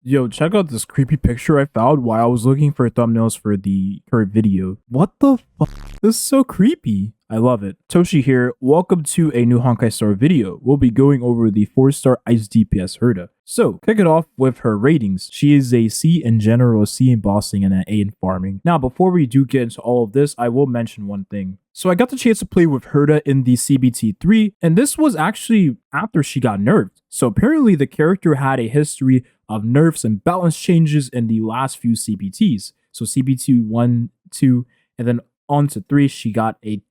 Yo, check out this creepy picture I found while I was looking for thumbnails for the current video. What the fuck? This is so creepy. I love it. Toshi here. Welcome to a new Honkai Star video. We'll be going over the 4-star Ice DPS Herda. So, kick it off with her ratings. She is a C in general, a C in bossing, and an A in farming. Now, before we do get into all of this, I will mention one thing. So I got the chance to play with Herda in the CBT3, and this was actually after she got nerfed. So apparently the character had a history of nerfs and balance changes in the last few CBTs. So CBT 1, 2, and then on to 3, she got a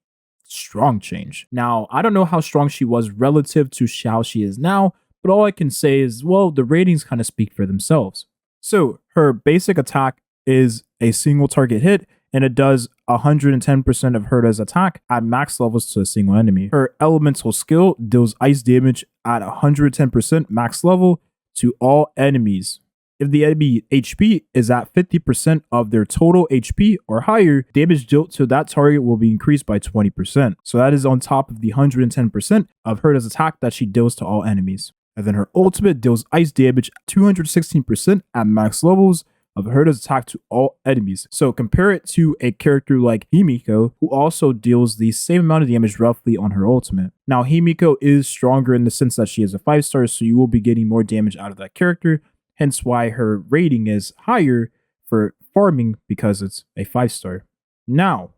strong change. Now, I don't know how strong she was relative to how she is now, but all I can say is, well, the ratings kind of speak for themselves. So her basic attack is a single target hit, and it does 110% of Herda's attack at max levels to a single enemy. Her elemental skill deals ice damage at 110% max level to all enemies. If the enemy HP is at 50% of their total HP or higher, damage dealt to that target will be increased by 20%. So that is on top of the 110% of Herda's attack that she deals to all enemies. And then her ultimate deals ice damage 216% at max levels of Herda's attack to all enemies. So compare it to a character like Himiko, who also deals the same amount of damage roughly on her ultimate. Now, Himiko is stronger in the sense that she is a 5-star, so you will be getting more damage out of that character, hence why her rating is higher for farming because it's a 5-star. Now,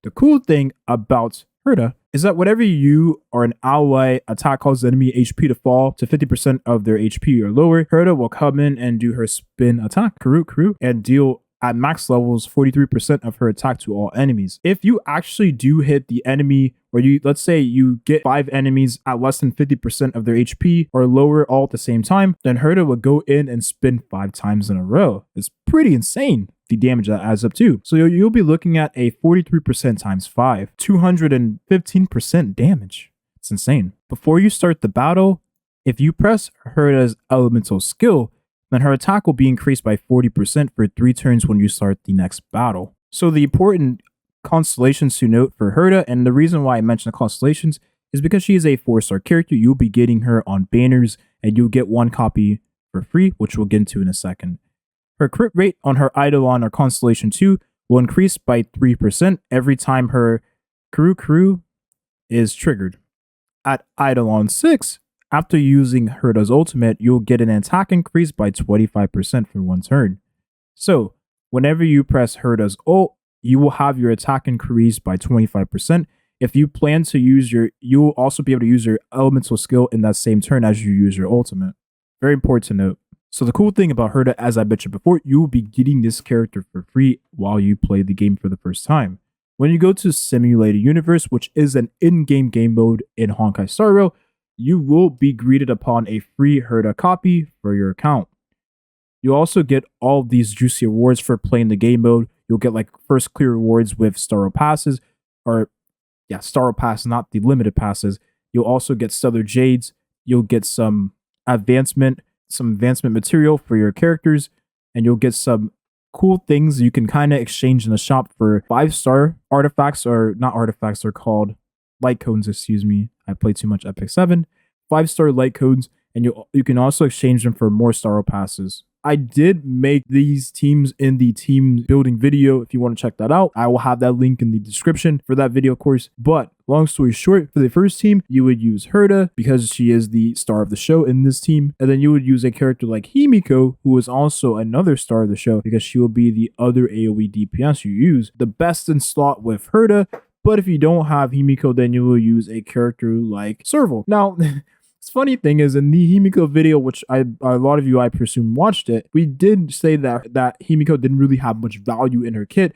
the cool thing about Herda is that whenever you or an ally attack causes enemy HP to fall to 50% of their HP or lower, Herda will come in and do her spin attack, kuru, and deal at max levels 43% of her attack to all enemies. If you actually do hit the enemy, or let's say you get 5 enemies at less than 50% of their HP or lower all at the same time, then Herda will go in and spin 5 times in a row. It's pretty insane, the damage that adds up to. So you'll be looking at a 43% times 5, 215% damage. It's insane. Before you start the battle, if you press Herda's elemental skill, then her attack will be increased by 40% for 3 turns when you start the next battle. So the important constellations to note for Herda, and the reason why I mention the constellations is because she is a 4-star character. You'll be getting her on banners, and you'll get 1 copy for free, which we'll get into in a second. Her crit rate on her Eidolon or Constellation 2 will increase by 3% every time her kuru is triggered. At Eidolon 6, after using Herda's ultimate, you'll get an attack increase by 25% for 1 turn. So, whenever you press Herda's ult, you will have your attack increase by 25%. If you plan to use you'll also be able to use your elemental skill in that same turn as you use your ultimate. Very important to note. So the cool thing about Herda, as I mentioned before, you will be getting this character for free while you play the game for the first time. When you go to Simulated Universe, which is an in-game game mode in Honkai Star Rail, you will be greeted upon a free Herda copy for your account. You also get all of these juicy rewards for playing the game mode. You'll get like first clear rewards with Starro passes, Starro pass, not the limited passes. You'll also get Stellar Jades. You'll get some advancement material for your characters, and you'll get some cool things you can kind of exchange in the shop for 5-star artifacts, or not artifacts, they're called light cones, excuse me. I played too much Epic 7. 5-star light cones, and you can also exchange them for more Starro passes. I did make these teams in the team building video. If you want to check that out, I will have that link in the description for that video, of course. But long story short, for the first team, you would use Herda because she is the star of the show in this team. And then you would use a character like Himiko, who is also another star of the show because she will be the other AoE DPS you use. The best in slot with Herda. But if you don't have Himiko, then you will use a character like Serval. Now, the funny thing is, in the Himiko video, which a lot of you, I presume, watched it, we did say that Himiko didn't really have much value in her kit.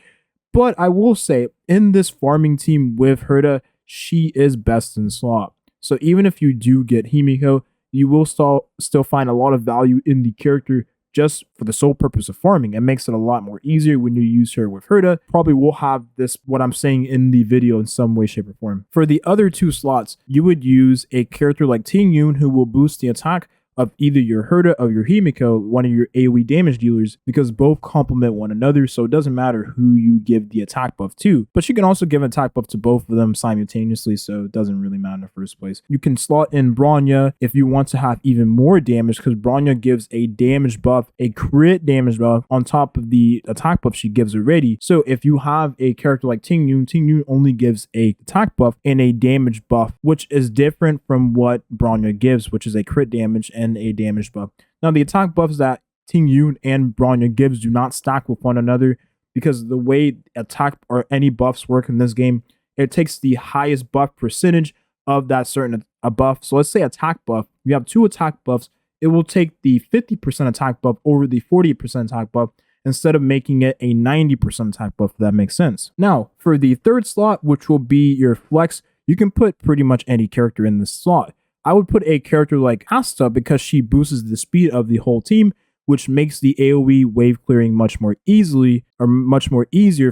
But I will say, in this farming team with Herda, she is best in slot. So even if you do get Himiko, you will still find a lot of value in the character just for the sole purpose of farming. It makes it a lot more easier when you use her with Herda. Probably will have this, what I'm saying in the video in some way, shape, or form. For the other 2 slots, you would use a character like Ting Yun, who will boost the attack of either your Herta or your Himiko, one of your AoE damage dealers, because both complement one another, so it doesn't matter who you give the attack buff to. But she can also give an attack buff to both of them simultaneously, so it doesn't really matter in the first place. You can slot in Bronya if you want to have even more damage, because Bronya gives a damage buff, a crit damage buff, on top of the attack buff she gives already. So if you have a character like Ting Yun only gives a attack buff and a damage buff, which is different from what Bronya gives, which is a crit damage and a damage buff. Now, the attack buffs that Ting Yun and Bronya gives do not stack with one another, because the way attack or any buffs work in this game, it takes the highest buff percentage of that certain buff. So let's say attack buff, you have 2 attack buffs, it will take the 50% attack buff over the 40% attack buff, instead of making it a 90% attack buff, if that makes sense. Now, for the third slot, which will be your flex, you can put pretty much any character in this slot. I would put a character like Asta because she boosts the speed of the whole team, which makes the AoE wave clearing much more easier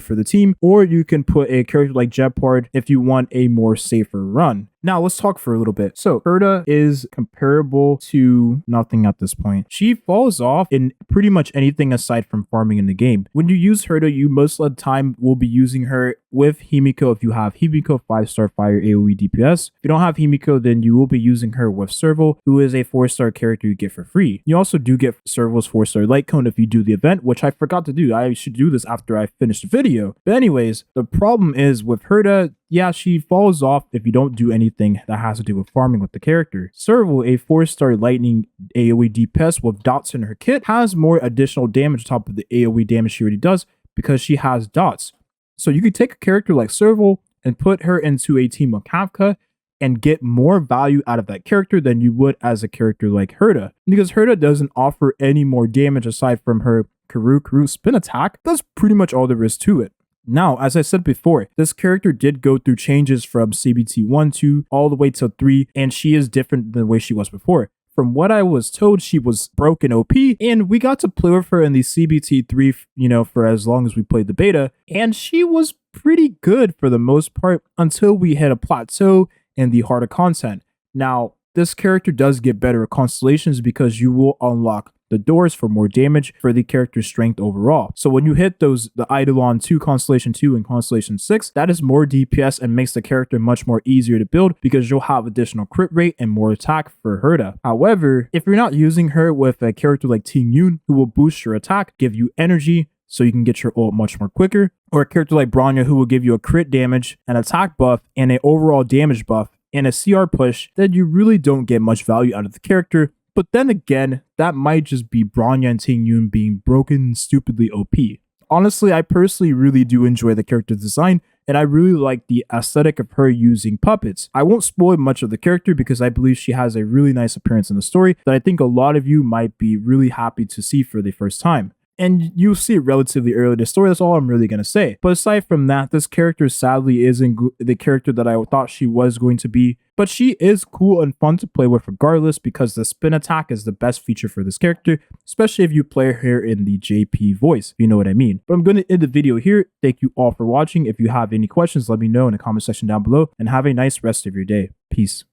for the team. Or you can put a character like Jeopard if you want a more safer run. Now let's talk for a little bit. So Herta is comparable to nothing at this point. She falls off in pretty much anything aside from farming in the game. When you use Herta, you most of the time will be using her with Himiko if you have Himiko 5-star fire AoE DPS. If you don't have Himiko, then you will be using her with Serval, who is a 4-star character you get for free. You also do get Serval's 4-star light cone if you do the event, which I forgot to do. I should do this after I finish the video. But anyways, the problem is with Herta, yeah, she falls off if you don't do anything that has to do with farming with the character. Serval, a 4-star lightning AoE DPS with dots in her kit, has more additional damage on top of the AoE damage she already does because she has dots. So you could take a character like Serval and put her into a team with Kafka and get more value out of that character than you would as a character like Herta. Because Herta doesn't offer any more damage aside from her kuru spin attack. That's pretty much all there is to it. Now, as I said before, this character did go through changes from CBT 1, 2, all the way to 3, and she is different than the way she was before. From what I was told, she was broken OP, and we got to play with her in the CBT 3, for as long as we played the beta, and she was pretty good for the most part until we hit a plateau in the harder content. Now, this character does get better at constellations because you will unlock the doors for more damage for the character's strength overall. So when you hit the Eidolon 2, Constellation 2, and Constellation 6, that is more DPS and makes the character much more easier to build because you'll have additional crit rate and more attack for Herta. However, if you're not using her with a character like Ting Yun, who will boost your attack, give you energy, so you can get your ult much more quicker, or a character like Bronya who will give you a crit damage, an attack buff, and an overall damage buff, and a CR push, then you really don't get much value out of the character. But then again, that might just be Bronya and Ting Yun being broken and stupidly OP. Honestly, I personally really do enjoy the character design, and I really like the aesthetic of her using puppets. I won't spoil much of the character because I believe she has a really nice appearance in the story that I think a lot of you might be really happy to see for the first time. And you'll see it relatively early in the story, that's all I'm really going to say. But aside from that, this character sadly isn't the character that I thought she was going to be. But she is cool and fun to play with regardless because the spin attack is the best feature for this character, especially if you play her in the JP voice, if you know what I mean. But I'm going to end the video here. Thank you all for watching. If you have any questions, let me know in the comment section down below, and have a nice rest of your day. Peace.